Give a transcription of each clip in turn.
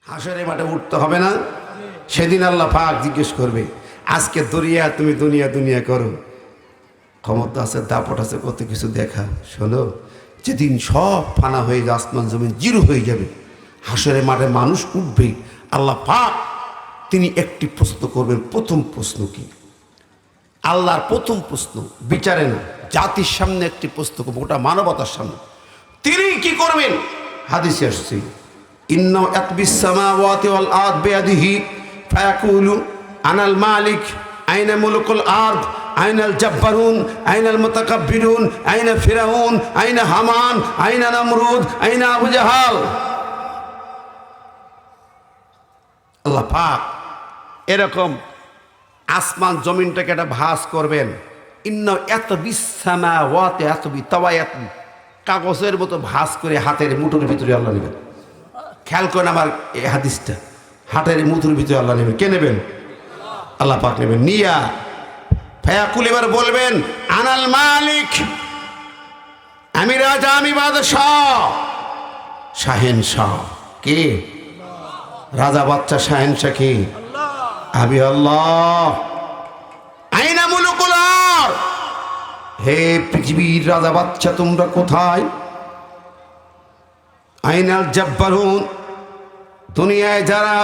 হাসরের মাঠে উঠতে হবে না? সেদিন আল্লাহ পাক জিজ্ঞেস করবে, আজকে দুনিয়া তুমি দুনিয়া দুনিয়া করো, ক্ষমতা আছে, দাপট আছে, কত কিছু দেখা। শোনো, যেদিন সব ফানা হয়ে যাবে, আসমান জমিন জিরো হয়ে যাবে, হাসরের মাঠে মানুষ উঠবে, আল্লাহ পাক তিনি একটি প্রশ্ন করবেন। প্রথম প্রশ্ন কি? আল্লাহর প্রথম প্রশ্ন বিচারে না, জাতির সামনে একটি প্রশ্ন করবো, গোটা মানবতার সামনে। তিনি কি করবেন? হাদিসে আসছে, ইন্নাহু ইয়াতবিস সামাওয়াতি ওয়াল আরদ বিয়াদিহি ফায়াকুলু আনাল মালিক আইনা মুলুকুল আরদ আইনাল জাব্বারুন আইনাল মুতাকাব্বিরুন আইনা ফিরাউন আইনা হামান আইনা নমরুদ আইনা আবু জাহাল। আল্লাহ পাক এরকম আসমান জমিনটাকে একটা ভাস করবেন। ইন্নাহু ইয়াতবিস সামাওয়াতি ইয়াতবি তাওয়ায়াতবি, কাগজের মতো ভাস করে হাতের মুঠোর ভিতরে আল্লাহ নেবেন। খেয়াল করেন আমার এই হাদিসটা, হাতের মুঠোর ভিতরে আল্লাহ নেবেন। কে নেবেন? আল্লাহ পাক নেবেন। নিয়া ফায়াকুল, এবার বলবেন আনাল মালিক, আমি রাজা, আমি বাদশাহ, শাহেনশাহ। কে? রাজা বাচ্চা শাহেনশাহ কে? আমি আল্লাহ। আইনা মুলুকুল আরদ, হে পৃথিবীর রাজা বাচ্চা তোমরা কোথায়? আইনাল জাব্বারুন, দুনিয়ায় যারা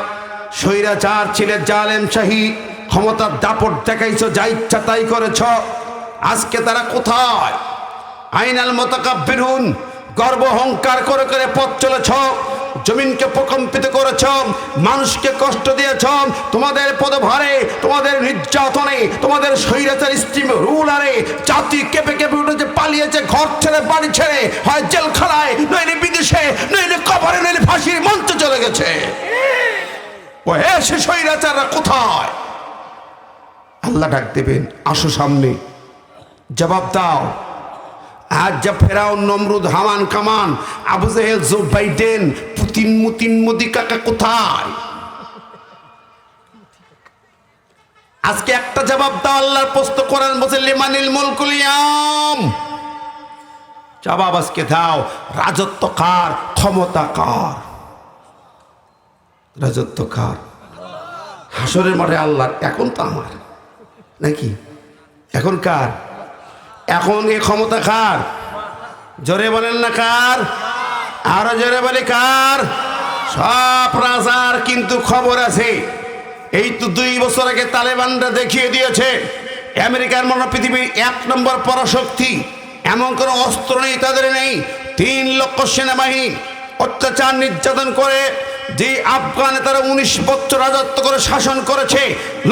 স্বৈরাচার ছিলে, জালেম শাহী, ক্ষমতার দাপট দেখাইছো, যা ইচ্ছা তাই করেছ, আজকে তারা কোথায়? আইনাল মুতাকাব্বিরুন, গর্ব অহংকার করে করে পথ চলেছ, জমিনকে প্রকম্পিত করেছ, মানুষকে কষ্ট দিয়েছ, তোমাদের পদভারে, তোমাদের নির্যাতনে, তোমাদের স্বৈরাচার স্টিম রুলারে জাতি কেঁপে কেঁপে উঠেছে, পালিয়েছে ঘর ছেড়ে বাড়ি ছেড়ে, হয় জেলখানায়, নইলে বিদেশে, নইলে কবরে, নইলে ফাঁসির মঞ্চে চলে গেছে। ও সে স্বৈরাচাররা কোথায়? আল্লাহ ডাক দেবেন, আসো সামনে, জবাব দাও। আজ যা ফেরাউন, নমরুদ, হামান, কামান, Abu Jahl, Joe Biden, Putin, মুতিন, মোদি কাকা কোথায়? আজকে একটা জবাব দাও। আল্লাহর প্রশ্ন কোরআন বলছে, লিমানিল মুলকুল ইয়াম, জবাব আজকে দাও। রাজত্ব কার? ক্ষমতা কার? রাজত্ব কার? হাসরের মাঠে আল্লাহর। এখন তো আমার নাকি? এখন কার? এখন এই ক্ষমতা কার? জোরে বলেন না কার? আরো জোরে বলে কার? সব রাজার কিন্তু খবর আছে। এই তো 2 বছর আগে তালেবানরা দেখিয়ে দিয়েছে আমেরিকার মনে পৃথিবীর 1 নম্বর পরাশক্তি, এমন কোনো অস্ত্র নেই তাদের, নেই। 3 লক্ষ সেনাবাহিনী অত্যাচার নির্যাতন করে যে আফগানে তারা 19 বছর রাজত্ব করে শাসন করেছে,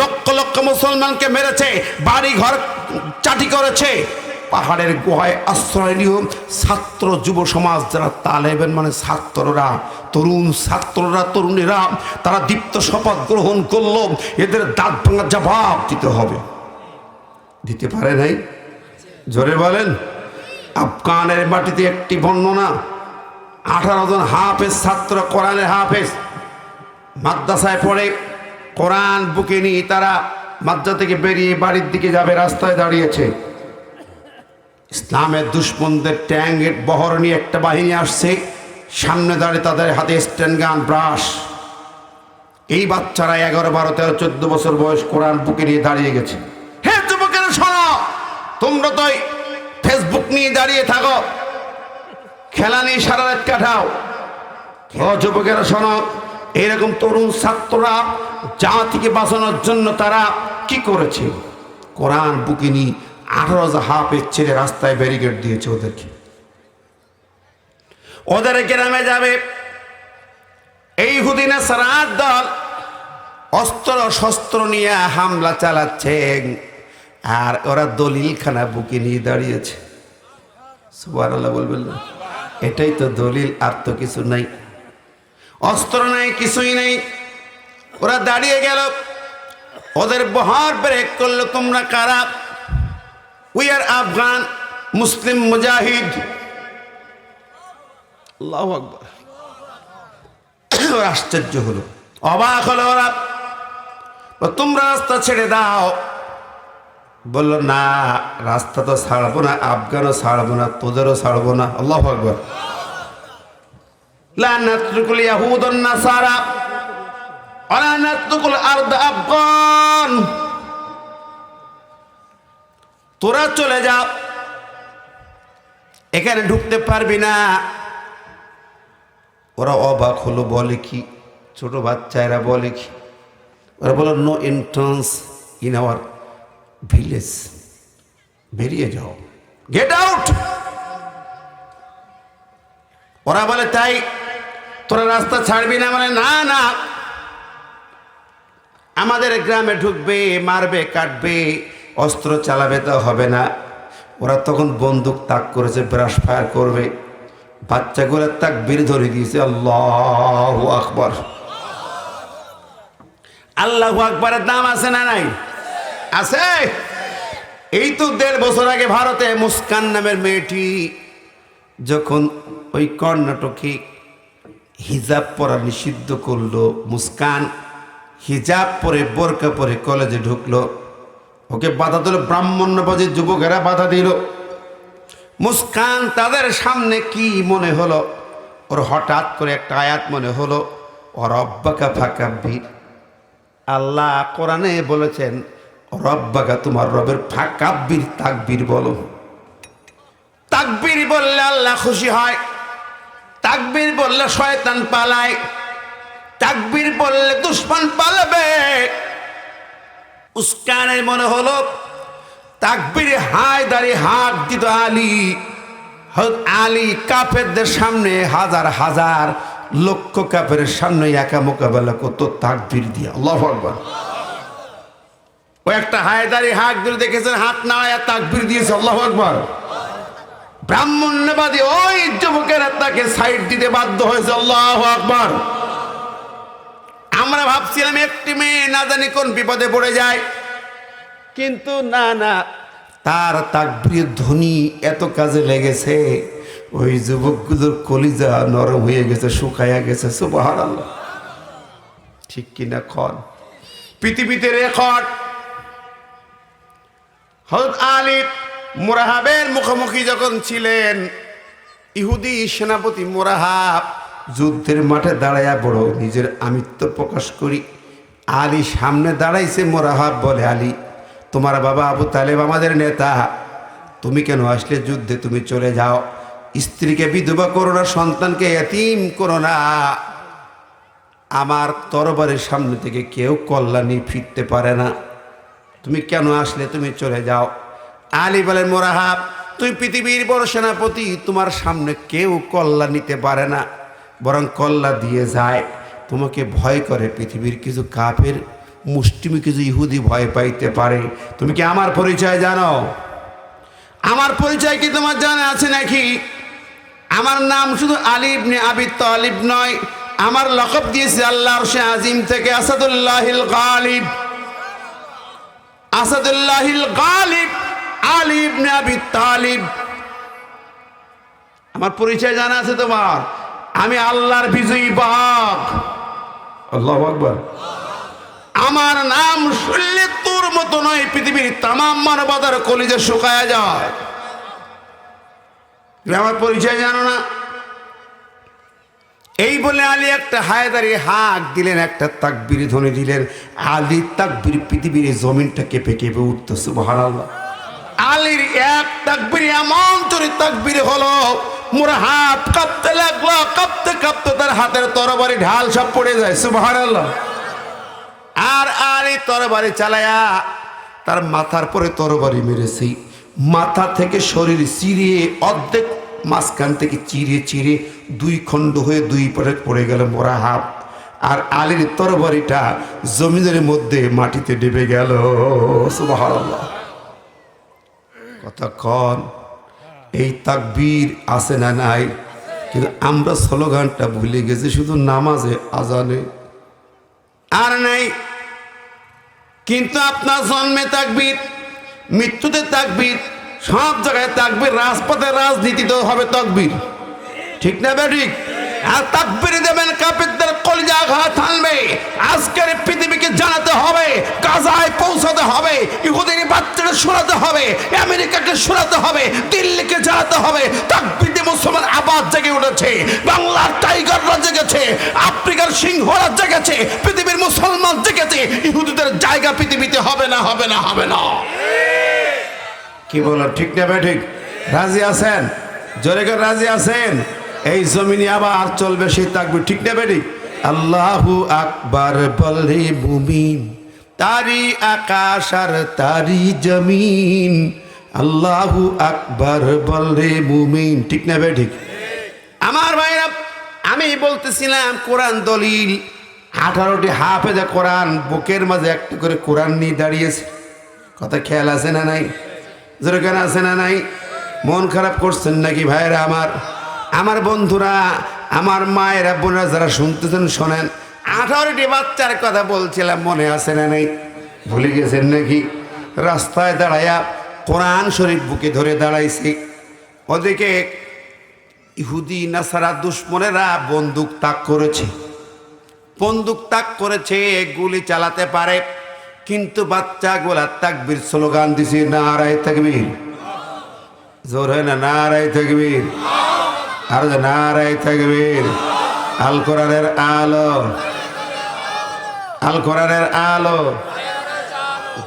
লক্ষ লক্ষ মুসলমানকে মেরেছে, বাড়ি ঘর চাটি করেছে, পাহাড়ের গুহায় আশ্রয় নিয়ে ছাত্র যুব সমাজ যারা তালেবান মানে ছাত্ররা, তরুণ ছাত্ররা, তরুণীরা, তারা দীপ্ত শপথ গ্রহণ করলো, এদের দাঁত ভাঙা জবাব দিতে হবে। দিতে পারে নাই? জোরে বলেন। আফগানের মাটিতে একটি বর্ণনা, 18 জন হাফেজ ছাত্র, কোরআনের হাফেজ, মাদ্রাসায় পড়ে, কোরআন বুকে নিয়ে তারা মাদ্রাসা থেকে বেরিয়ে বাড়ির দিকে যাবে, রাস্তায় দাঁড়িয়েছে। ইসলামের দুশ্মনদের ট্যাঙ্কের বহর নিয়ে একটা বাহিনী আসছে, সামনে দাঁড়িয়ে তাদের হাতে স্ট্যান্ড গান, ব্রাশ। এই বাচ্চারা 11, 12, 13, 14 বছর বয়স কোরআন বুকে নিয়ে দাঁড়িয়ে গেছে। হে যুবকেরা শোনো, তোমরা তো ফেসবুক নিয়ে দাঁড়িয়ে থাকো, খেলা নিয়ে সারা রাত কাটাও। ও যুবকেরা শোনো, এরকম তরুণ ছাত্ররা জাতিকে বাঁচানোর জন্য তারা কি করেছে? কোরআন বুকে নিয়ে 18 হাফেজ ছেলে রাস্তায় ব্যারিকেড দিয়েছে ওদেরকে। ওদের গ্রামে যাবে এই হুদিনা সারার দল, অস্ত্র শস্ত্র নিয়ে হামলা চালাচ্ছে, আর ওরা দলিলখানা বুকে নিয়ে দাঁড়িয়েছে। সুবহানাল্লাহ বলবেন না? এটাই তো দলিল, আর তো কিছু নাই, অস্ত্র নাই, কিছুই নেই। ওরা দাঁড়িয়ে গেল, ওদের বহর ব্রেক করলো, তোমরা কারা? উই আর আফগান মুসলিম মুজাহিদ। আল্লাহু আকবার। আশ্চর্য হলো, অবাক হলো ওরা। তোমরা রাস্তা ছেড়ে দাও। বলল না, রাস্তা তো ছাড়বো না, আফগানও ছাড়বো না, তোদেরও ছাড়বো না। আল্লাহু আকবার। লা নাতরুকুল ইয়াহুদ ওয়ান নাসারা ওয়ালা নাতরুকুল আরদা আবগান, তোরা চলে যা, এখানে ঢুকতে পারবি না। ওরা অবাক হলো, বলে কি? ছোট বাচ্চারা বলে কি? ওরা বলো no entrance in our village, বেরিয়ে যাও, গেট আউট। ওরা বলে তাই তোরা রাস্তা ছাড়বি না? মানে না না, আমাদের গ্রামে ঢুকবে, মারবে, কাটবে, অস্ত্র চালাবে, তো হবে না। ওরা তখন বন্দুক তাক করেছে, ব্রাশ ফায়ার করবে। বাচ্চাগুলো তাকবীর ধরে দিয়েছে, আল্লাহু আকবার। আল্লাহু আকবারের দাম আছে না নাই? আছে। এই তো 1.5 বছর আগে ভারতে মুস্কান নামের মেয়েটি যখন ওই কর্ণাটকে হিজাব পরা নিষিদ্ধ করলো, মুস্কান হিজাব পরে বোরকা পরে কলেজে ঢুকলো, ওকে বাধা দিল, ব্রাহ্মণ্যবাদী যুবকেরা বাধা দিল। মুস্কান তাদের সামনে কি মনে হলো, ওর হঠাৎ করে একটা আয়াত মনে হলো, রব্বাকা ফাকাব্বির। আল্লাহ কোরআনে বলেছেন রব্বাকা, তোমার রবের ফাকাব্বির, তাকবীর বলো। তাকবীর বললে আল্লাহ খুশি হয়, তাকবীর বললে শয়তান পালায়, তাকবীর বললে দুশমন পালাবে। মুস্কানের মনে হলো তাকবীরে হায়দারি হাত দিত আলী। আলী কাফেরদের সামনে, হাজার হাজার লক্ষ কাফের সামনে একা মোকাবেলা করতো তাকবীর দিয়ে। আল্লাহু আকবার। ও একটা হায়দারি হাত দিল, দেখেছেন হাত নাড়ায়া তাকবীর দিয়েছে, আল্লাহু আকবার। ব্রাহ্মণ্যবাদী ওই যুবকেরা তাকে সাইড দিতে বাধ্য হয়েছে, আল্লাহু আকবার। আমরা ভাবছিলাম একটি মেয়ে না জানি কোন বিপদে পড়ে যায়, কিন্তু না না, তার তাকবীর ধ্বনি এত কাজে লেগেছে, ওই যুবকগুলোর কলিজা নরম হয়ে গেছে, শুকায়া গেছে। সুবহানাল্লাহ, ঠিক কিনা খন? পৃথিবীতে রেকর্ড। হযরত আলী মুরাহাবের মুখোমুখি যখন ছিলেন, ইহুদি সেনাপতি মুরাহাব যুদ্ধের মাঠে দাঁড়াইয়া বড় নিজের আমিত্ব প্রকাশ করি। আলী সামনে দাঁড়াইছে, মুরাহাব বলে, আলী তোমার বাবা আবু তালেব আমাদের নেতা, তুমি কেন আসলে যুদ্ধে? তুমি চলে যাও, স্ত্রীকে বিধবা করো না, সন্তানকে এতিম করো না। আমার তরবারের সামনে থেকে কেউ কল্যাণী ফিরতে পারে না, তুমি কেন আসলে? তুমি চলে যাও। আলী বলেন, মুরাহাব তুমি পৃথিবীর বড় সেনাপতি, তোমার সামনে কেউ কল্যাণ নিতে পারে না, বরং কল্যাণ দিয়ে যায়। তোমাকে ভয় করে পৃথিবীর কিছু কাফের, মুসলিম কিছু ইহুদি ভয় পাইতে পারে। তুমি কি আমার পরিচয় জানো? আমার পরিচয় কি তোমার জানা আছে নাকি? আমার নাম শুধু আলী ইবনে আবি তালিব নয়, আমার লকব দিয়েছে আল্লাহর আরশে আজিম থেকে আসাদুল্লাহিল গালিব। আসাদুল্লাহিল গালিব আলী ইবনে আবি তালিব। আমার পরিচয় জানা আছে তোমার? আমি আল্লাহর বিজয়ী বাঘ। আল্লাহু আকবার। আমার নাম শুনলে তোর মতো নয়, পৃথিবীর তামাম মানবতার কলিজা শুকায়া যায়। আমার পরিচয় জানো না? এই বলে আলী একটা হায়দারি হাঁক দিলেন, একটা তাকবীর ধ্বনি দিলেন। আলীর তাকবীর পৃথিবীর জমিনটা কেঁপে কেঁপে উঠতো। সুবহানাল্লাহ। আলীর এক তাকবীর এমন চোরে তাকবীর হলো, মুরাহাব কাঁপতে লাগলো, কাঁপতে কাঁপতে তার হাতের তরবারি ঢাল সব পড়ে যায়। সুবহানাল্লাহ। আর আলী তরবারি চালায়া তার মাথার পরে তরবারি মেরেছে, মাথা থেকে শরীর চিরিয়ে অর্ধেক মাঝখান থেকে চিরিয়ে চিরে 2 খণ্ড হয়ে 2 পারে পড়ে গেল মুরাহাব। আর আলীর তরবারিটা জমিনের মধ্যে মাটিতে ডেবে গেল। সুবহানাল্লাহ। কতক্ষণ এই তাকবীর আছে না নাই? কিন্তু আমরা স্লোগানটা ভুলে গেছি, শুধু নামাজে আজানে আর নাই। কিন্তু আপনার জন্মে তাকবীর, মৃত্যুতে তাকবীর, সব জায়গায় তাকবীর, রাজপথে রাজনীতিতে হবে তাকবীর, ঠিক না ঠিক? আর তাকবীর দেবেন, কাফেরদের কলিজা আঘাত হানবে। আজকের পৃথিবীকে জানাতে হবে, গাজায় পৌঁছাতে হবে, ইহুদির বাচ্চাদের শোনাতে হবে, আমেরিকাকে আমেরিকাকে সরাতে হবে, দিল্লিকে জ্বালাতে হবে। তাকবীরে মুসলমান আবার জেগে উঠেছে, বাংলার টাইগাররা জেগেছে, আফ্রিকার সিংহরা জেগেছে, পৃথিবীর মুসলমান জেগেছে। ইহুদিদের জায়গা পৃথিবীতে হবে না, হবে না, হবে না। কি বলো, ঠিক না ঠিক? রাজি আছেন? জোরে করে রাজি আছেন? এই জমিনে আবার চলবে সেই তাকবীর, ঠিক না বেটি? আল্লাহু আকবার বলে মুমিন, তারি আকাশ আর তারি জমিন। আল্লাহু আকবার বলে মুমিন, ঠিক না বেটি? আমার ভাইরা, আমি বলতেছিলাম কোরআন দলিল, 18টি হাফেজে কোরআন বুকের মাঝে একটা করে কোরআন নিয়ে দাঁড়িয়েছে। কথা খেয়াল আছে না নাই? জোরে কেন আছে না নাই? মন খারাপ করছেন নাকি ভাইরা আমার? আমার বন্ধুরা, আমার মায়েরা, বোনেরা যারা শুনতেছেন শোনেন। 18টি বাচ্চার কথা বলছিলাম, মনে আছে না নাই? ভুলে গেছেন নাকি? রাস্তায় দাঁড়ায়া কোরআন শরীফ বুকে ধরে দাঁড়াইছি। ওদিকে ইহুদি নাসারা দুশ্মনেরা বন্দুক তাক করেছে, বন্দুক তাক করেছে, গুলি চালাতে পারে, কিন্তু বাচ্চাগুলা তাকবীর স্লোগান দিছে, নারায়ে তাকবীর। জোর হয় না? নারায়ে তাকবীর, আর নারায়ে তাকবীর। আল কোরআনের আলো, আল কোরআনের আলো।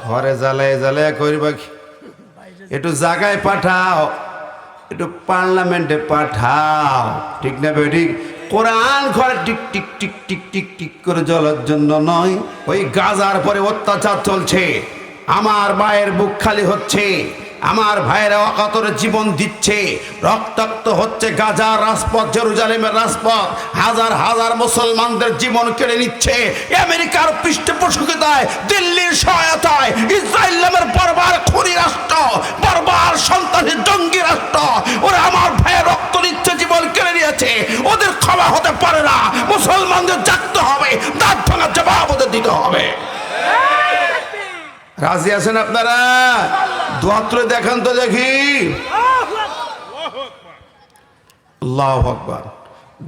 ঘরে জ্বালায় জ্বালায় করবা কি? একটু জায়গায় পাঠাও, একটু পার্লামেন্টে পাঠাও, ঠিক না বেঠিক? কোরআন ঘরে tick tick tick tick tick tick করে জ্বলার জন্য নয়। ওই গাজার পরে অত্যাচার চলছে, আমার মায়ের বুক খালি হচ্ছে, আমার ভাইয়েরা অকাতরে জীবন দিচ্ছে, রক্তাক্ত হচ্ছে গাজার রাজপথ, জেরুজালেমের রাজপথ, হাজার হাজার মুসলমানদের জীবন কেড়ে নিচ্ছে আমেরিকার পৃষ্ঠপোষকতায়, দিল্লির সহায়তায়। ইসরায়েল নামের বর্বর খুনি রাষ্ট্র, বর্বর সন্ত্রাসী জঙ্গি রাষ্ট্র, ওরা আমার ভাইয়ের রক্ত নিচ্ছে, জীবন কেড়ে নিয়েছে। ওদের ক্ষমা হতে পারে না। মুসলমানদের জাগতে হবে, দাঁত ভাঙার জবাব ওদের দিতে হবে। রাজি আছেন আপনারা? দোয়া তুলে দেখান তো দেখি। আল্লাহু আকবার।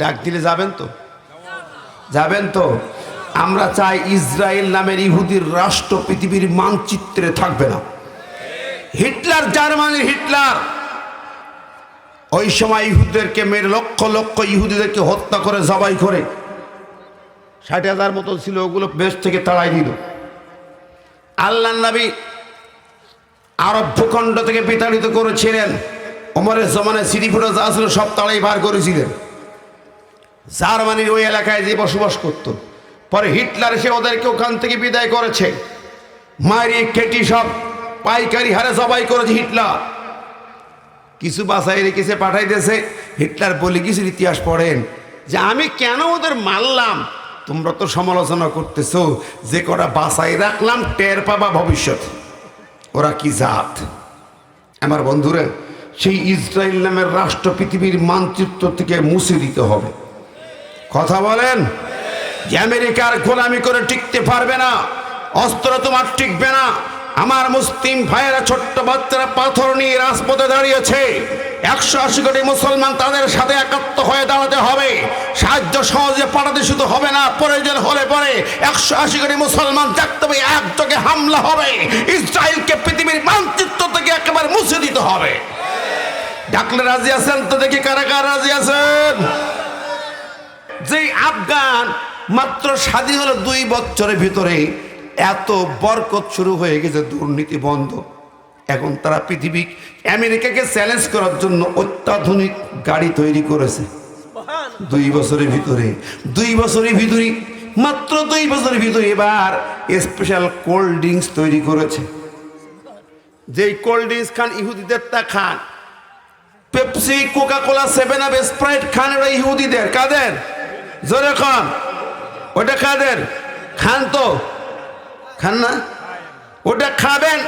ডাক দিলে যাবেন তো? যাবেন তো? আমরা চাই ইসরায়েল নামের ইহুদির রাষ্ট্র পৃথিবীর মানচিত্রে থাকবে না। হিটলার, জার্মানির হিটলার ওই সময় ইহুদিদেরকে মেরে, লক্ষ লক্ষ ইহুদিদেরকে হত্যা করে, জবাই করে, 60,000 মতো ছিল, ওগুলো দেশ থেকে তাড়াই দিল। আল্লাহর নবী আরব ভূখণ্ড থেকে বিতাড়িত করেছিলেন। ওমরের জমানায় সিরিফুরা যা ছিল সব তাড়াই বার করেছিলেন। জার্মানির ওই এলাকায় যে বসবাস করত। পরে হিটলার এসে ওদেরকে ওখান থেকে বিদায় করেছে, মারি কেটি সব পাইকারি হারে জবাই করেছে হিটলার। কিছু বাসায় রেখেছে, পাঠাই দিয়েছে। হিটলার বলে কিছু ইতিহাস পড়েন যে আমি কেন ওদের মারলাম, তোমরা তো সমালোচনা করতেছো, যে কটা বাসায় রাখলাম টের পাবা ভবিষ্যতে ওরা কি জাত। আমার বন্ধুরা, সেই ইসরায়েল নামের রাষ্ট্র পৃথিবীর মানচিত্র থেকে মুছে দিতে হবে। কথা বলেন? যে আমেরিকার গোলামি করে টিকতে পারবে না, অস্ত্র তোমার টিকবে না। আমার মুসলিম ভাইয়েরা, ছোট্ট বাচ্চারা পাথর নিয়ে রাজপথে দাঁড়িয়েছে। 180 কোটি মুসলমান, তাদের সাথে একাত্ম হয়ে দাঁড়াতে হবে। সাহায্য সহজে পাঠাতে শুধু হবে না, প্রয়োজন হলে পরে 180 কোটি মুসলমান জাগতে হবে, একযোগে হামলা হবে। ইসরায়েলকে পৃথিবীর মানচিত্র থেকে একেবারে মুছে দিতে হবে। ডাকলে রাজি আছেন তো দেখি? কারা কারা রাজি আছেন? যে আফগান মাত্র স্বাধীন হলো 2 বছরের ভিতরে, এত বরকত শুরু হয়ে গেছে, দুর্নীতি বন্ধ। এখন তারা পৃথিবী আমেরিকাকে চ্যালেঞ্জ করার জন্য অত্যাধুনিক গাড়ি তৈরি করেছে 2 বছরের ভিতরে। 2 বছরের ভিতরে, মাত্র 2 বছরের ভিতরে এবার স্পেশাল কোল্ড ড্রিঙ্কস তৈরি করেছে। যেই কোল্ড ড্রিঙ্কস খান ইহুদিদের তা খান, Pepsi, Coca Cola, 7 up, Sprite খান ওরা ইহুদিদের। কাদের? জোরে খান। ওটা কাদের? খান তো? খান না? ওটা খাবেন।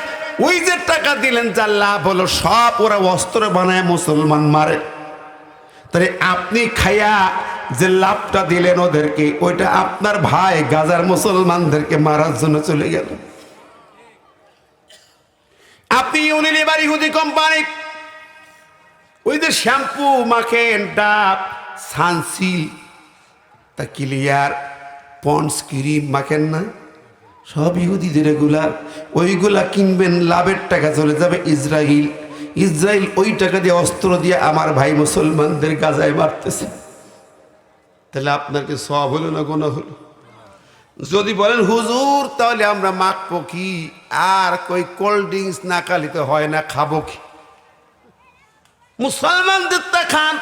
ওই যে টাকা দিলেন, যা লাভ হলো সব ওরা অস্ত্র বানায় মুসলমান মারে। তাহলে আপনি খাইয়া যে লাভটা দিলেন ওদেরকে, ওইটা আপনার ভাই গাজার মুসলমানদেরকে মারার জন্য চলে গেল। আপনি ইউনিলিভার ইহুদি কোম্পানি ওই যে শ্যাম্পু মাখেন, ডাব, সানসিল্ক, তা ক্লিয়ার, পন্ডস ক্রিম মাখেন না, সব ইহুদিদের এগুলা। ওইগুলা কিনবেন, লাভের টাকা চলে যাবে ইসরায়েল। ইসরায়েল ওই টাকা দিয়ে অস্ত্র দিয়ে আমার ভাই মুসলমানদের গাজায় মারতেছে, তাহলে আপনাকে সওয়াব হলো না গুনাহ হলো? যদি বলেন হুজুর তাহলে আমরা মাখবো কি, আর কই কোল্ড ড্রিঙ্কস না খালিতে হয় না, খাবো কি? মুসলমানদের তা খান।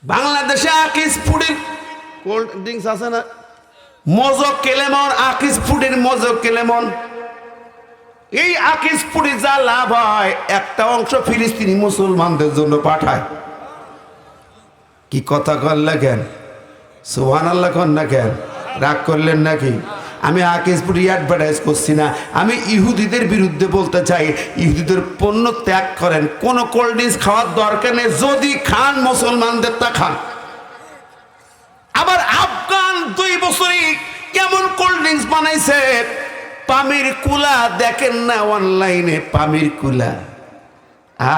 বাংলাদেশে আকিস ফুডের কোল্ড ড্রিঙ্কস আছে না, মজো কেলেমন, আকিস ফুডের মজো কেলেমন। এই আকিস ফুডে যা লাভ হয় একটা অংশ ফিলিস্তিনি মুসলমানদের জন্য পাঠায়। কি কথা কন না কেন? সুবহানাল্লাহ কন না কেন? রাগ করলেন নাকি? আমি আকিস ফুড অ্যাডভার্টাইজ করছি না, আমি ইহুদিদের বিরুদ্ধে বলতে চাই, ইহুদিদের পণ্য ত্যাগ করেন, কোনো কোল্ড ড্রিঙ্কস খাওয়ার দরকার নেই, যদি খান মুসলমানদের তা খান। আবার আফগান 2 বছরে কেমন কোল্ড ড্রিঙ্কস বানাইছে, পামির কুলা দেখেন না অনলাইনে, পামির কুলা।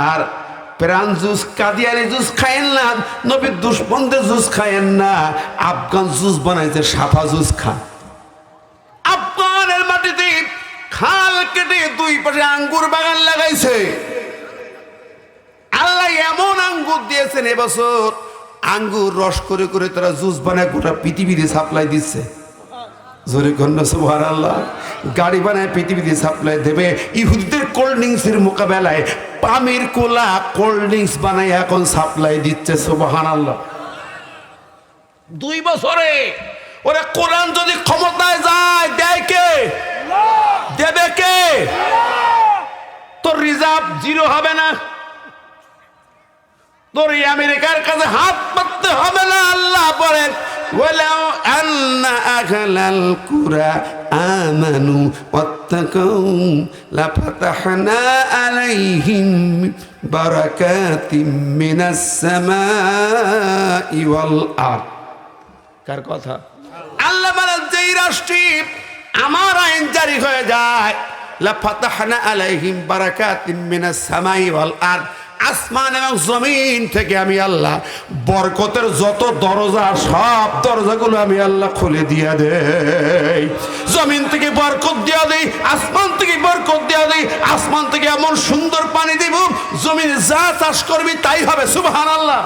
আর প্রাণ জুস, কাদিয়ানি জুস খায়েন না, নবীর দুশ্মনদের জুস খায়েন না, আফগান জুস বানাইছে, সাফা জুস খান। আফগানের মাটিতে খাল কেটে 2 পাশে আঙ্গুর বাগান লাগাইছে। আল্লাহ এমন আঙ্গুর দিয়েছেন এবছর, আঙ্গুর রস করে করে তারা জুস বানায় গোটা পৃথিবীতে সাপ্লাই দিচ্ছে। জোরে কন্যা সুবহানাল্লাহ। গাড়ি বানায় পৃথিবীতে সাপ্লাই দেবে। ইহুদিদের কোল্ড ড্রিঙ্কসের মোকাবেলায় পামির কোলা কোল্ড ড্রিঙ্কস বানায় এখন সাপ্লাই দিচ্ছে। সুবহানাল্লাহ। 2 বছরে ওরা কোরআন যদি ক্ষমতায় যায়, দেয় কে? দেবে কে? তোর রিজার্ভ 0 হবে না, তোর আমেরিকার কাছে হাত পাততে হবে না। আল্লাহ বলেন ওয়ালাউ আন্না আহলাল কুরা আমানু ওয়াত্তাকাউ লাফাতাহনা আলাইহিম বারাকাতিম মিনাস সামাই ওয়াল আরদ। কার কথা? আল্লাহ বলেন যেই রাষ্ট্রে আমার আইন জারি হয়ে যায়, লাফাতাহনা আলাইহিম বারাকাতিম মিনাস সামাই ওয়াল আরদ, আসমান এবং জমিন থেকে আমি আল্লাহ বরকতের যত দরজা, সব দরজাগুলো আমি আল্লাহ খুলে দিয়া দেই। জমিন থেকে বরকত দিয়া দেই, আসমান থেকে বরকত দিয়া দেই। আসমান থেকে এমন সুন্দর পানি দিব, জমিনে যা চাষ করবি তাই হবে। সুবহানাল্লাহ।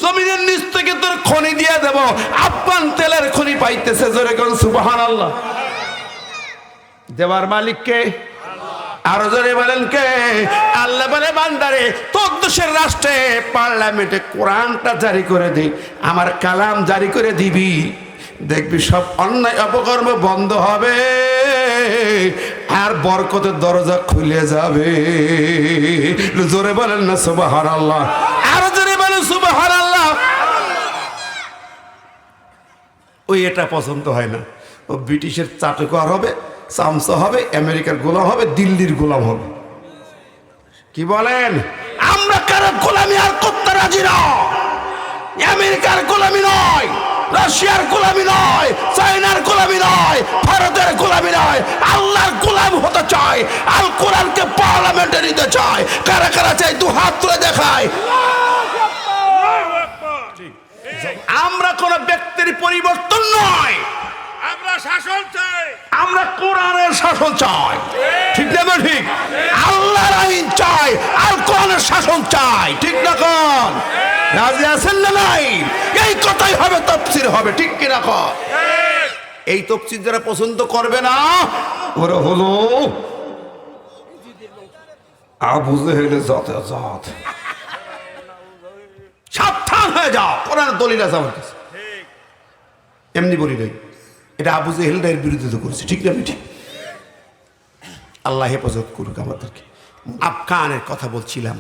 জমিনের নিচ থেকে তোর খনি দিয়ে দেব, আফগান তেলের খনি পাইতেছে। জোরে কোন সুবহানাল্লাহ। দেওয়ার মালিক কে? আরো জোরে বলেন কে? আল্লাহ বলে বান্দারে তোর দেশের রাষ্ট্রে পার্লামেন্টে কোরআনটা জারি করে দিই, আমার কালাম জারি করে দিবি, দেখবি সব অন্যায় অপকর্ম বন্ধ হবে আর বরকতের দরজা খুলে যাবে। জোরে বলেন না সুবহানাল্লাহ। আরো জোরে বলেন সুবহানাল্লাহ। ওই এটা পছন্দ হয় না, ও ব্রিটিশের চাটুকার হবে, চামচা হবে, আমেরিকার গোলাম হবে, দিল্লির গোলাম হবে। কি বলেন? আমরা কারো গোলামি আর করতে রাজি না। আমেরিকার গোলামি নয়, রাশিয়ার গোলামি নয়, চায়নার গোলামি নয়, ভারতের গোলামি নয়, আল্লাহর গোলাম হতে চায়, আল কোরআনকে পার্লামেন্টে নিতে চায়। কারা কারা চাই 2 হাত তুলে দেখায়। আমরা কোন ব্যক্তির পরিবর্তন নয়, আমরা শাসন চাই, আমরা কোরআনের শাসন চাই। ঠিক না? ঠিক। আল্লাহর আইন চাই, আর কোরআনের শাসন চাই। ঠিক না? কোন রাজি আছেন না নাই? এই কথাই হবে, তাফসীর হবে। ঠিক কি না? এই তাফসীর যারা পছন্দ করবে না, ওরা হলো আবু জেহেলের জাতে জাত। সাবধান হয়ে যাও, কোরআনের দলিল আছে আমার কাছে। এমনি বলি নাই, এটা আবু জেহেলের বিরুদ্ধে করেছে। ঠিক না? ঠিক। আল্লাহ হেফাজত করুক আমাদেরকে। আফগানের কথা বলছিলাম,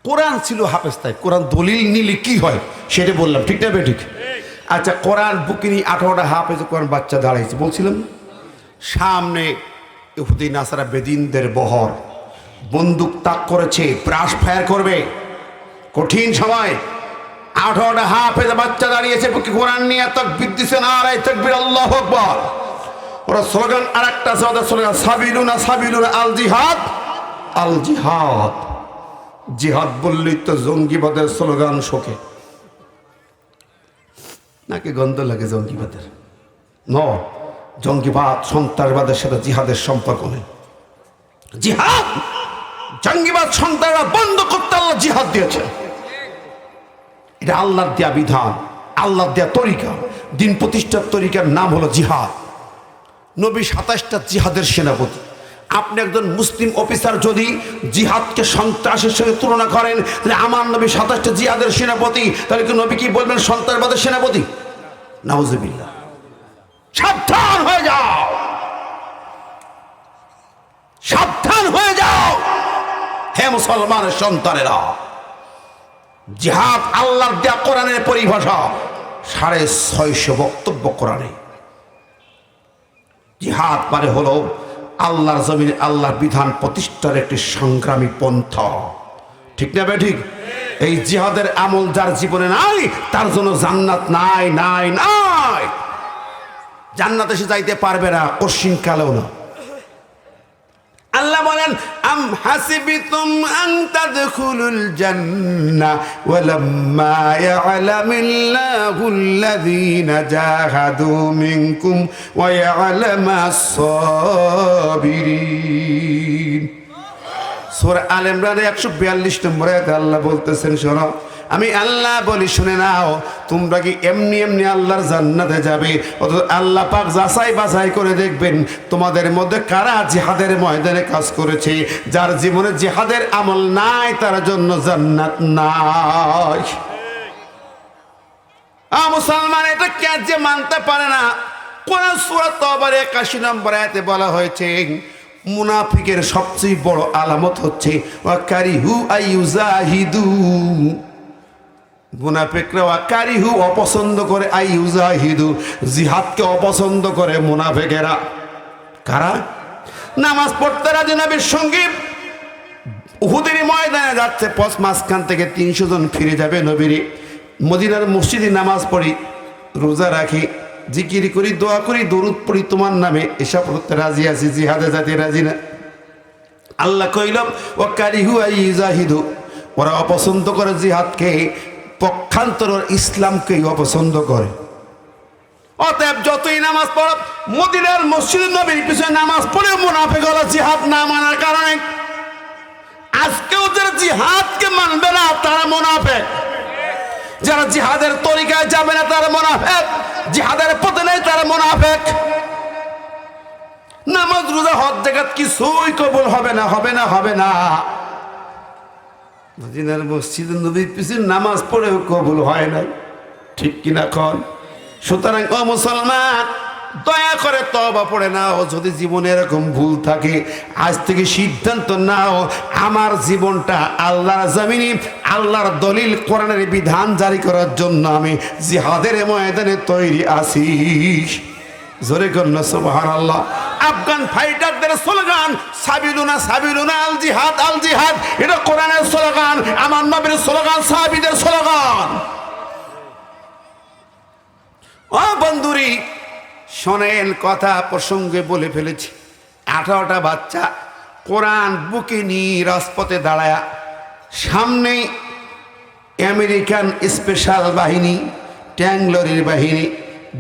কোরআন ছিল হাফেজ, তাই কোরআন দলিল নিলে কি হয় সেটা বললাম। ঠিক না? ঠিক। আচ্ছা, কোরআন বুকে নিয়ে 18টা হাফেজ কোরআন বাচ্চা দাঁড়াইছে বলছিলাম। সামনে ইহুদি নাসারা বেদিনদের বহর, বন্দুক তাক করেছে, ব্রাশ ফায়ার করবে, কঠিন সময়। 18টা হাফেজ বাচ্চা দাঁড়িয়েছে বুকে কোরআন নিয়ে, তাকবীর দিছে, নারায়ে তাকবীর, আল্লাহু আকবার। ওরা স্লোগান আর একটা আছে, ওদের স্লোগান সাবিলুনা সাবিলুনা আল জিহাদ আল জিহাদ। জিহাদ বললেই তো জঙ্গিবাদের স্লোগান শোকে, নাকি গন্ধ লাগে জঙ্গিবাদের? ন, জঙ্গিবাদ সন্ত্রাসবাদের সাথে জিহাদের সম্পর্ক নেই। জিহাদ জঙ্গিবাদ সন্ত্রাসবাদ বন্ধ করতে আল্লাহ জিহাদ দিয়েছে। এটা আল্লাহর দেয়া বিধান, আল্লাহর দেয়া তরিকা। দিন প্রতিষ্ঠার তরিকার নাম হলো জিহাদ। নবী 27টা জিহাদের সেনাপতি। আপনি একজন মুসলিম অফিসার যদি জিহাদকে সন্ত্রাসের সঙ্গে তুলনা করেন, তাহলে আমার নবী 27টা জিহাদের সেনাপতি, তাহলে কি নবী কি বলবেন সন্ত্রাসবাদের সেনাপতি? নাউজুবিল্লাহ। সাবধান হয়ে যাও, সাবধান হয়ে যাও হে মুসলমানের সন্তানেরা। জিহাদ আল্লাহর দেয়া কোরআনের পরিভাষা, 650 বক্তব্য কোরআনে। জিহাদ মানে হলো আল্লাহর জমিনে আল্লাহর বিধান প্রতিষ্ঠার একটি সংগ্রামী পন্থা। ঠিক না বে ঠিক? এই জিহাদের আমল যার জীবনে নাই তার জন্য জান্নাত নাই, নাই, নাই। জান্নাতে সে যাইতে পারবে না, কশিন কালেও না। আল্লাহ বলেন আম হাসিবিতুম আন তাদখুলুল জান্নাহ ওয়ালাম্মা ইয়ালামিল্লাহুল্লাযীনা জাহাদু মিনকুম ওয়া ইয়ালামাস সাবিরিন। সূরা আল ইমরানের 142 নম্বর আয়াতে আল্লাহ বলতেছেন, শোনো আমি আল্লাহ বলি শুনে নাও, তোমরা কি এমনি এমনি আল্লাহর জান্নাতে যাবে? অথচ আল্লাহ পাক যাচাই বাছাই করে দেখবেন তোমাদের মধ্যে কারা জিহাদের ময়দানে কাজ করেছে। যার জীবনে জিহাদের আমল নাই তার জন্য জান্নাত নাই। মুসলমান এটা কে যে মানতে পারে না? কোরআন সূরা তাওবার 81 নম্বর আয়াতে বলা হয়েছে মুনাফিকের সবচেয়ে বড় আলামত হচ্ছে ওয়াকারিহু আইয়ুজাহিদু। মুনাফিকরা ওয়াকারিহু অপছন্দ করে, আইয়ুজাহিদু জিহাদকে অপছন্দ করে মুনাফিকেরা। কারা? নামাজ পড়তে রাজি নবীর সঙ্গে উহুদের ময়দানে যাচ্ছে, পথ মাঝখান থেকে 300 জন ফিরে যাবে নবীর মদিনার মসজিদে নামাজ পড়ি, রোজা রাখি, জিকির করি, দোয়া করি, দরুদ পড়ি তোমার নামে, এসব করতে রাজি আছি, জিহাদে যাতে রাজি না। আল্লাহ কইলাম ওয়াকারিহু আইয়ুজাহিদু, ওরা অপছন্দ করে জিহাদকে, পক্ষান্তর ইসলামকেই অপছন্দ করে। অতএব যতই নামাজ পড়ো, মদিনার মসজিদ নবীর পিছনে নামাজ পড়ে মুনাফিক হলো জিহাদ না মানার কারণে। আজকেও যারা জিহাদকে মানবে না তারা মুনাফিক, যারা জিহাদের তরিকায় যাবে না তারা মুনাফিক, জিহাদের পথে নেই তারা মুনাফিক। নামাজ রোজা হজ জাকাত কিছুই কবুল হবে না, হবে না, হবে না। মদিনার মসজিদে নবীর পিছনে নামাজ পড়েও কবুল হয় না, ঠিক কিনা কন? সুতরাং ও মুসলমান, দয়া করে তওবা পড়ে নাও। যদি জীবনে এরকম ভুল থাকে, আজ থেকে সিদ্ধান্ত নাও আমার জীবনটা আল্লাহর জমিনে আল্লাহর দলিল কোরআনের বিধান জারি করার জন্য আমি জিহাদের ময়দানে তৈরি আছি। জোরে করুন সুবহানাল্লাহ। আফগান ফাইটারদের স্লোগান সাবিলুনা সাবিলুনা আল জিহাদ, আল জিহাদ। এটা কোরআনের স্লোগান, আমার নবীর স্লোগান, সাহাবীদের স্লোগান। ও বন্ধুরি শোনেন, কথা প্রসঙ্গে বলে ফেলেছি। 18টা বাচ্চা কোরআন বুকে নিয়ে রাজপথে দাঁড়ায়া, সামনে আমেরিকান স্পেশাল বাহিনী, ট্যাংলরির বাহিনী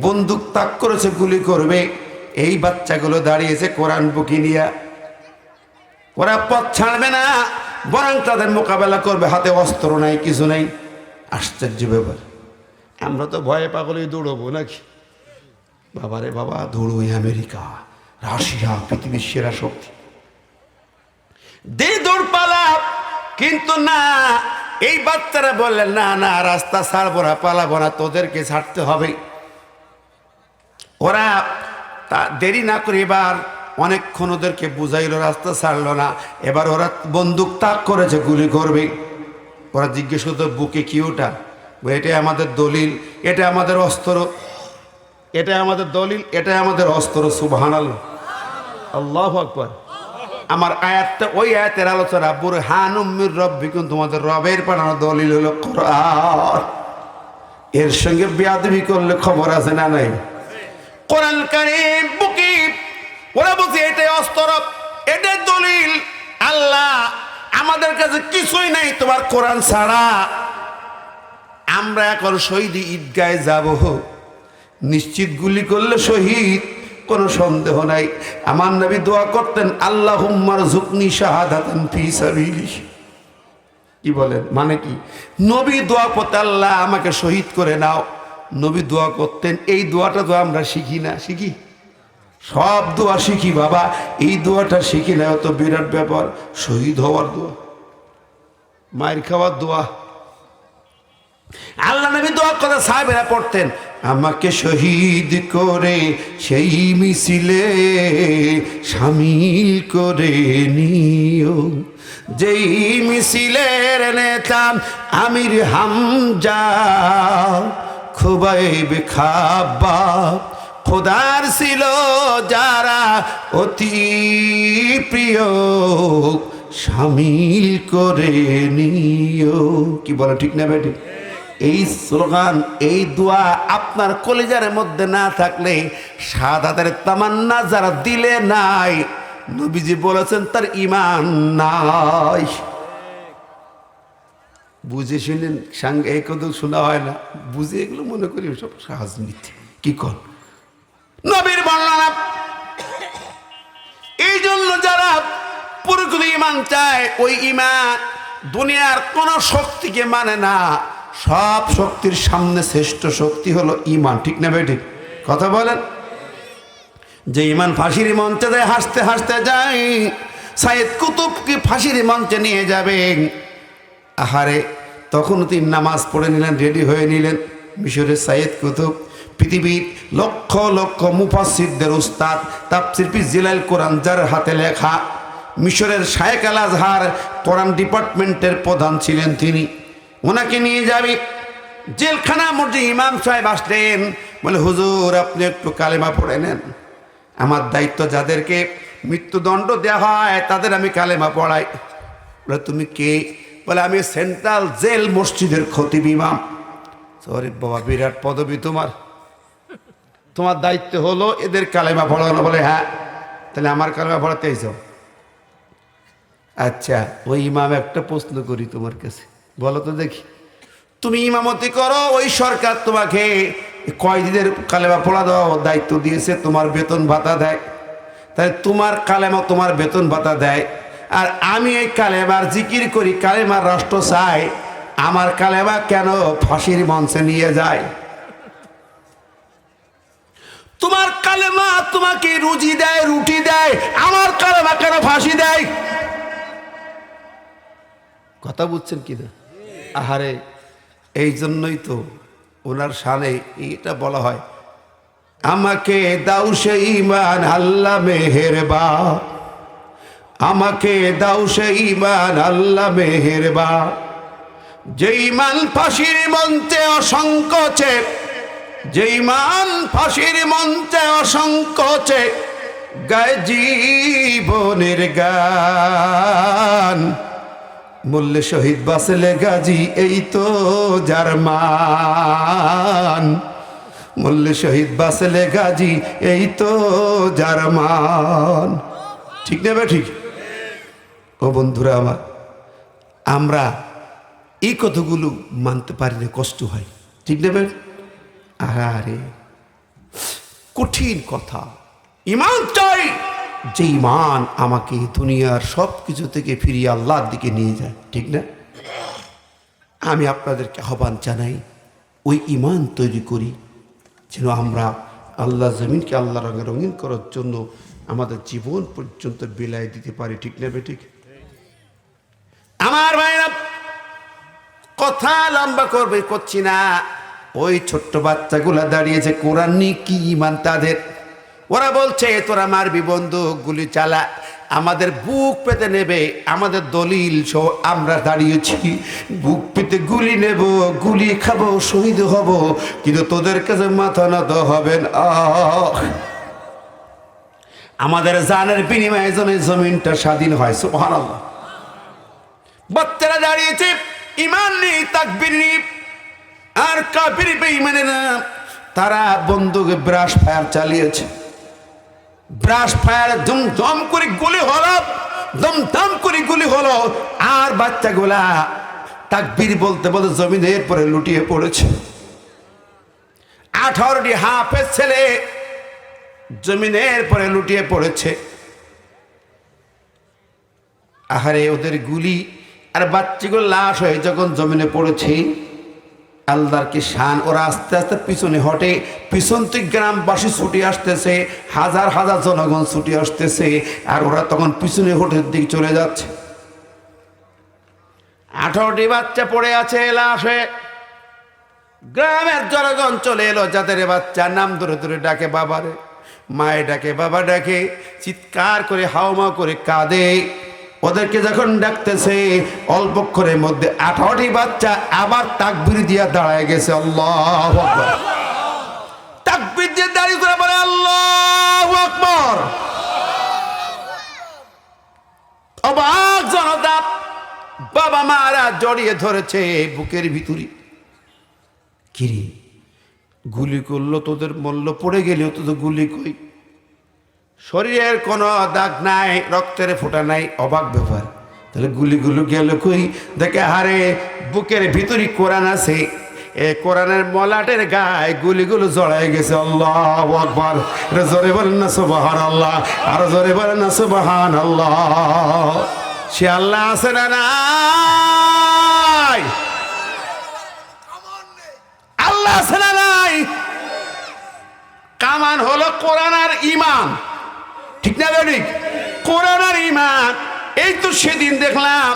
বন্দুক তাক করেছে, গুলি করবে। এই বাচ্চাগুলো দাঁড়িয়েছে কোরআন বুকে নিয়ে। ওরা পথ ছাড়বে না, বরং তাদের মোকাবেলা করবে। হাতে অস্ত্র নাই, কিছু নাই। আশ্চর্য ব্যাপার। আমরা তো ভয়ে পাগলেই দৌড়বো নাকি? বাবারে বাবা, দৌড়ই আমেরিকা, রাশিয়া, পৃথিবীর সেরা শক্তি, দে দৌড় পালা। কিন্তু না, এই বাচ্চারা বললেন না না, রাস্তা ছাড়বো না, পালাবো না, তোদেরকে ছাড়তে হবে। ওরা তা দেরি না করে এবার অনেকক্ষণ ওদেরকে বুঝাইলো, রাস্তা ছাড়লো না। এবার ওরা বন্দুক তাক করেছে, গুলি করবে। ওরা জিজ্ঞেস করতো বুকে কি ওটা? এটা আমাদের দলিল, এটা আমাদের অস্ত্র, এটা আমাদের দলিল, এটা আমাদের অস্ত্র। সুবহানাল্লাহ, আল্লাহু আকবার। আমার আয়াতটা ওই আয়াতের আলোচনা, বুরহানুম মির রাব্বিকুম, তোমাদের রবের পাঠানো দলিল হলো কোরআন। এর সঙ্গে বেয়াদবি করলে খবর আছে না নাই? কোরআন কারীম বুকে ওরা বলছে এটাই অস্ত্র, এটাই দলিল। আল্লাহ আমাদের কাছে কিছুই নাই তোমার কোরআন ছাড়া। আমরা এখন শহীদ ঈদগায় যাব, নিশ্চিত গুলি করলে শহীদ, কোনো সন্দেহ নাই। আমার নবী দোয়া করতেন, আল্লাহুম্মা রযুকনি শাহাদাতান ফি সাবিলিহি। কি বলেন, মানে কি? নবী দোয়া করতে, আল্লাহ আমাকে শহীদ করে নাও। নবী দোয়া করতেন। এই দোয়াটা তো আমরা শিখি না, শিখি? সব দোয়া শিখি বাবা, এই দোয়াটা শিখি না। অত বিরাট ব্যাপার, শহীদ হওয়ার দোয়া, মায়ের খাওয়ার দোয়া। আল্লাহ নবী দোয়া করে সাহাবীরা পড়তেন, আমাকে শহীদ করে সেই মিছিলে শামিল করে নিও, যেই মিছিলের নেতা আমির হামজা, খুবাইব খাব্বাব, খোদার ছিল যারা অতি প্রিয়, শামিল করে নিও। কি বলে, ঠিক না বেটি? এই স্লোগান, এই দোয়া আপনার কলিজার মধ্যে না থাকলে, শাহাদাতের তামান্না যারা দিলে নাই, নবীজি বলেছেন তার ঈমান নাই। বুঝে শুনেন, সাঙ্গে এই কথা শোনা হয় না, বুঝে এগুলো মনে করি সব রাজনীতি। কি কর নবীর বর্ণনা। এই জন্য যারা পুরোপুরি ঈমান চায়, ওই ঈমান দুনিয়ার কোন শক্তিকে মানে না। সব শক্তির সামনে শ্রেষ্ঠ শক্তি হলো ঈমান, ঠিক না ভাই? ঠিক কথা বলেন। যে ঈমান ফাঁসির মঞ্চে যায়, হাসতে হাসতে যায়, সাইয়েদ কুতুবকে ফাঁসির মঞ্চে নিয়ে যাবেন। আহারে, তখন তিনি নামাজ পড়ে নিলেন, রেডি হয়ে নিলেন। মিশরের সাইয়েদ কুতুব, পৃথিবীর লক্ষ লক্ষ মুফাসসিরদের উস্তাদ, তাফসীর ফি জিলাল কোরআন যার হাতে লেখা, মিশরের শায়েখ আল আজহার কোরআন ডিপার্টমেন্টের প্রধান ছিলেন তিনি। ওনাকে নিয়ে যাবে জেলখানা মধ্যে। ইমাম সাহেব আসলেন, বলে হুজুর আপনি একটু কালেমা পড়ে নেন। আমার দায়িত্ব, যাদেরকে মৃত্যুদণ্ড দেওয়া হয় তাদের আমি কালেমা পড়াই। বলে তুমি কে? বলে আমি সেন্ট্রাল জেল মসজিদের খতিব ইমাম। সরি বাবা, বিরাট পদবী তোমার, তোমার দায়িত্ব হলো এদের কালেমা পড়ানো। বলে হ্যাঁ, তাহলে আমার কালেমা পড়াতে এসো। আচ্ছা, ওই ইমাম একটা প্রশ্ন করি তোমার কাছে, বলো তো দেখি, তুমি ইমামতি করো, ওই সরকার তোমাকে কয়েদিদের কালেমা পড়া দেওয়া দায়িত্ব দিয়েছে, তোমার বেতন ভাতা দেয়, তাই তোমার কালেমা তোমার বেতন ভাতা দেয়। আর আমি এই কালেমার জিকির করি, কালেমার রাষ্ট্র চাই, আমার কালেমা কেন ফাঁসির মঞ্চে নিয়ে যায়? তোমার কালেমা তোমাকে রুজি দেয়, রুটি দেয়, আমার কালেমা কেন ফাঁসি দেয়? কথা বুঝছেন কিনা? আহারে, এই জন্যই তো ওনার শানে এটা বলা হয়, আমাকে দাও সে ঈমান আল্লাহ মেহেরবান, আমাকে দাও সে ঈমান আল্লাহ মেহেরবান, যে ঈমান ফাঁসির মঞ্চে অসংকোচে, যে ঈমান ফাঁসির মঞ্চে অসংকোচে গায়ে জীবনের গান, মূল্যে শহীদ বাসলে গাজী এই তো জার্মান, মূল্যে শহীদ বাসলে গাজী এই তো জার্মান। ঠিক না বে ঠিক? ও বন্ধুরা আমার, আমরা এই কথাগুলো মানতে পারি না, কষ্ট হয়, ঠিক না বে? আরে কঠিন কথা। ঈমান চাই, যে ঈমান আমাকে দুনিয়ার সব কিছু থেকে ফিরিয়ে আল্লাহর দিকে নিয়ে যায়, ঠিক না? আমি আপনাদেরকে আহ্বান জানাই, ওই ঈমান তৈরি করি, যেন আমরা আল্লাহ জমিনকে আল্লাহ রঙে রঙিন করার জন্য আমাদের জীবন পর্যন্ত বিলাই দিতে পারি, ঠিক না বেঠিক? আমার ভাইরা, কথা লম্বা করছি না। ওই ছোট্ট বাচ্চাগুলা দাঁড়িয়েছে, কোরআন নিয়ে কি ঈমান তাদের। ওরা বলছে তোরা মারবি বন্দুক, গুলি চালা, আমাদের বুক পেতে নেবে, আমাদের দলিল সহ আমরা দাঁড়িয়েছি, বুক পেতে গুলি নেব, গুলি খাবো, শহীদ হব, কিন্তু তোদের কাছে মাথা নত হবেন। আমাদের জানের বিনিময়ে যেন জমিনটা স্বাধীন হয়। সুবহানাল্লাহ। বাচ্চারা দাঁড়িয়েছে, ঈমান নেই, তাকবীর নেই, আর কাফির বেঈমানেরা তারা বন্দুকে ব্রাশ ফায়ার চালিয়েছে। ব্রাশ ফায়ার ধম করে গুলি হলো, দম করে গুলি হলো, আর বাচ্চাগুলা তাকবীর বলতে বলতে জমিনের পরে লুটিয়ে পড়েছে। 18টি হাফেজ ছেলে জমিনের পরে লুটিয়ে পড়েছে। আহারে ওদের গুলি আর বাচ্চাগুলো লাশ হয়ে যখন জমিনে পড়েছে, আল্লাহর কি শান, ওরা আস্তে আস্তে পিছনে হটে, পিছন থেকে গ্রামবাসী ছুটে আসতেছে, হাজার হাজার জনগণ ছুটে আসতেছে, আর ওরা তখন পিছনে হোটের দিকে চলে যাচ্ছে। 18টি বাচ্চা পড়ে আছে লাশ হয়ে। গ্রামের জনগণ চলে এলো, যাদের বাচ্চার নাম ধরে ধরে ডাকে বাবারে, মায়ে ডাকে, বাবা ডাকে, চিৎকার করে হাওমাও করে কাঁদে। ওদেরকে যখন ডাকতেছে, অল্পক্ষণের মধ্যে 18টি বাচ্চা আবার তাকবীর দিয়া দাঁড়ায় গেছে। আল্লাহু আকবার। তাকবীর দিয়ে দাঁড়িয়ে করে বলে আল্লাহু আকবার। অবাক জনতা, বাবা মারা জড়িয়ে ধরেছে বুকের ভিতরে। কিরে, গুলি করলো তোদের, মল্ল পড়ে গেলেও তো গুলি কই, শরীরের কোনো দাগ নাই, রক্তের ফোঁটা নাই, অবাক ব্যাপার। তাহলে গুলিগুলো গেল কই? দেখে হারে বুকের ভিতরে কোরআন আছে, এ কোরআনের মলাটের গায়ে গুলিগুলো জড়াই গেছে। আল্লাহু আকবার। এটা জোরে বলেন না সুবহানাল্লাহ, আরো জোরে বলেন না সুবহানাল্লাহ। সে আল্লাহ আছে না নাই? আল্লাহ আছে না নাই? কামান হলো কোরআন আর ঈমান, ঠিক না ঠিক? কোরআন আর ঈমান। এই তো সেদিন দেখলাম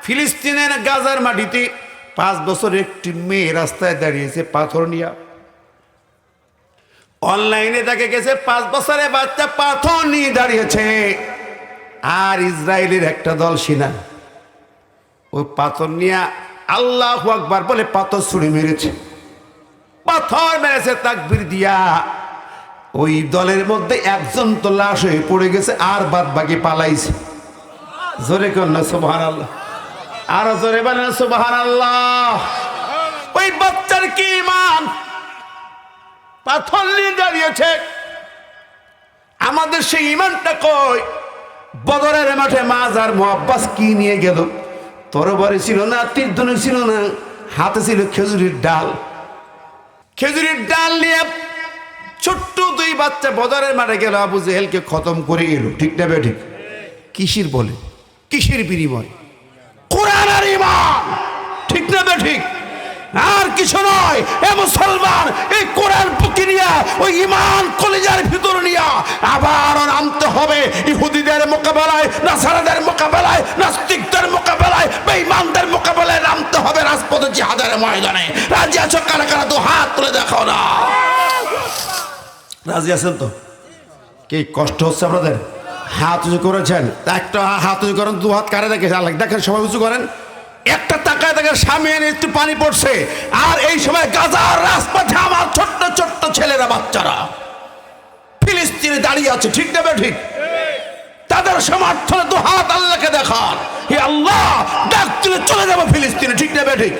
ফিলিস্তিনের গাজার মাটিতে 5 বছর একটি মেয়ে রাস্তায় দাঁড়িয়েছে পাথর নিয়ে। অনলাইনে দেখে গেছে 5 বছরের বাচ্চা পাথর নিয়ে দাঁড়িয়েছে, আর ইসরায়েলের একটা দল সেনা ওই পাথর নিয়ে আল্লাহু আকবার বলে পাথর ছুঁড়ে মেরেছে। পাথর মেরেছে তাকবীর দিয়া। ওই দলের মধ্যে একজন তো লাশ হয়ে পড়ে গেছে, আর বাদ বাকি পালাইছে। জোরে কন্যা সুবহানাল্লাহ, আরো জোরে বলেন সুবহানাল্লাহ। ওই বাচ্চার কি ঈমান, পাথর নিয়ে দাঁড়িয়েছে। আমাদের সেই ঈমানটা কই? বদরের মাঠে মাজার মুআব্বাস কি নিয়ে গেল? তরবারি ছিল না, তীর ধনুক ছিল না, হাতে ছিল খেজুরের ডাল। খেজুরের ডাল নিয়ে ছোট্ট 2 বাচ্চা বদরের মাঠে গেল, আবু জেহেলকে খতম করে এলো। ঠিক না ঠিক? কিসের বলে, কিসের বিনিময়? কোরআন আর ঈমান, ঠিক না ঠিক? আর কিছু নয়। এ মুসলমান, এই কোরআন বুকে নিয়া, ওই ঈমান কলিজার ভিতর নিয়া আবার নামতে হবে ইহুদিদের মোকাবেলায়, নাসারাদের মোকাবেলায়, নাস্তিকদের মোকাবেলায়, বেঈমানদের মোকাবেলায় নামতে হবে রাজপথে, জিহাদের ময়দানে। রাজি আছো? কারা কারা তো হাত তুলে দেখাও না। রাজি আছেন তো? কি কষ্ট হচ্ছে আপনাদের? হাত উঁচু করেছেন? একটা হাত উঁচু করেন, 2 হাত কারে দেখে দেখেন, সবাই উঁচু করেন। একটা তাকায় দেখেন সামনে একটু পানি পড়ছে, আর এই সময় গাজার রাজপথে আমার ছোট্ট ছোট্ট ছেলেরা, বাচ্চারা ফিলিস্তিনে দাঁড়িয়ে আছে। ঠিক না ঠিক? তাদের সমর্থনে 2 হাত আল্লাহকে দেখান, হে আল্লাহ ডাক তুলে চলে যাবো ফিলিস্তিনে। ঠিক না ঠিক?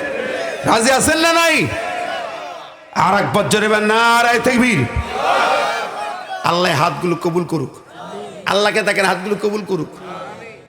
রাজি আছেন না নাই? আর একবার জোরে বলেন নারায়ে তাকবীর। আল্লাহ হাতগুলো কবুল করুক, আল্লাহকে দেখেন হাতগুলো কবুল করুক।